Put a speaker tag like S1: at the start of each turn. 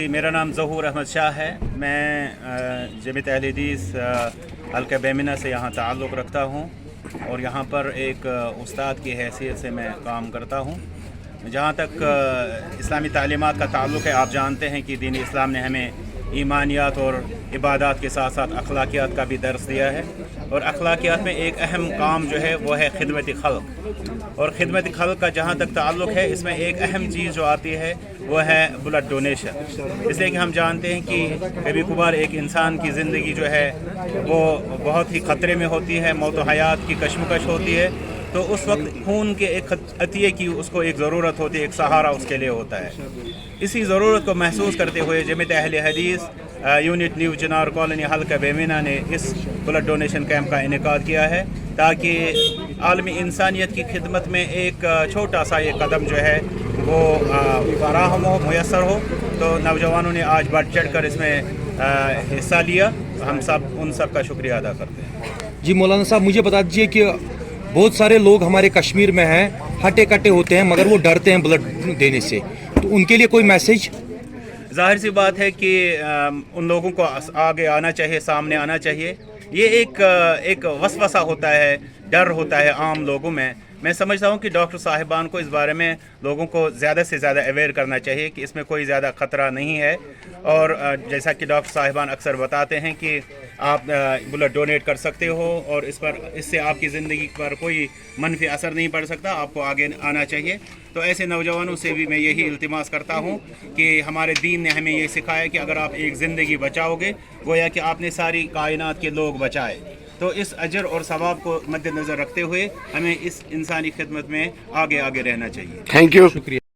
S1: मेरा नाम ज़हूर अहमद शाह है। मैं जमीयत अहले हदीस हल्का बेमिना से यहाँ ताल्लुक़ रखता हूँ और यहाँ पर एक उस्ताद की हैसियत से मैं काम करता हूँ। जहाँ तक इस्लामी तालीमात का ताल्लुक़ है, आप जानते हैं कि दीन इस्लाम ने हमें ईमानियात और इबादत के साथ साथ अखलाकियात का भी दर्स दिया है। और अखलाकियात में एक अहम काम जो है वो है खिदमत खल्क़। और खिदमत खल्क़ का जहाँ तक ताल्लुक़ है, इसमें एक अहम चीज़ जो आती है वो है ब्लड डोनेशन। इसलिए कि हम जानते हैं कि कभी कभार एक इंसान की ज़िंदगी जो है वो बहुत ही ख़तरे में होती है, मौत व हयात की कशमकश होती है। तो उस वक्त खून के एक अतिये की उसको एक ज़रूरत होती है, एक सहारा उसके लिए होता है। इसी ज़रूरत को महसूस करते हुए जमीयत अहले हदीस यूनिट न्यू चिनार कॉलोनी हल्का बेमिना ने इस ब्लड डोनेशन कैंप का इनेकाद किया है, ताकि आलमी इंसानियत की खिदमत में एक छोटा सा ये कदम जो है वो फराहम हो, मुयस्सर हो। तो नौजवानों ने आज बढ़ चढ़ कर इसमें हिस्सा लिया। हम सब उन सब का शुक्रिया अदा करते हैं।
S2: जी मौलाना साहब, मुझे बता दीजिए कि बहुत सारे लोग हमारे कश्मीर में हैं, हटे कट्टे होते हैं, मगर वो डरते हैं ब्लड देने से, तो उनके लिए कोई मैसेज?
S1: ज़ाहिर सी बात है कि उन लोगों को आगे आना चाहिए, सामने आना चाहिए। ये एक वसवसा होता है, डर होता है आम लोगों में। मैं समझता हूँ कि डॉक्टर साहिबान को इस बारे में लोगों को ज़्यादा से ज़्यादा अवेयर करना चाहिए कि इसमें कोई ज़्यादा ख़तरा नहीं है। और जैसा कि डॉक्टर साहिबान अक्सर बताते हैं कि आप ब्लड डोनेट कर सकते हो और इससे आपकी ज़िंदगी पर कोई मनफी असर नहीं पड़ सकता, आपको आगे आना चाहिए। तो ऐसे नौजवानों से भी मैं यही इल्तिमास करता हूँ कि हमारे दीन ने हमें ये सिखाया कि अगर आप एक ज़िंदगी बचाओगे, गोया कि आपने सारी कायनात के लोग बचाए। तो इस अजर और सवाब को मद्देनज़र रखते हुए हमें इस इंसानी खिदमत में आगे रहना चाहिए।
S3: थैंक यू,
S2: शुक्रिया।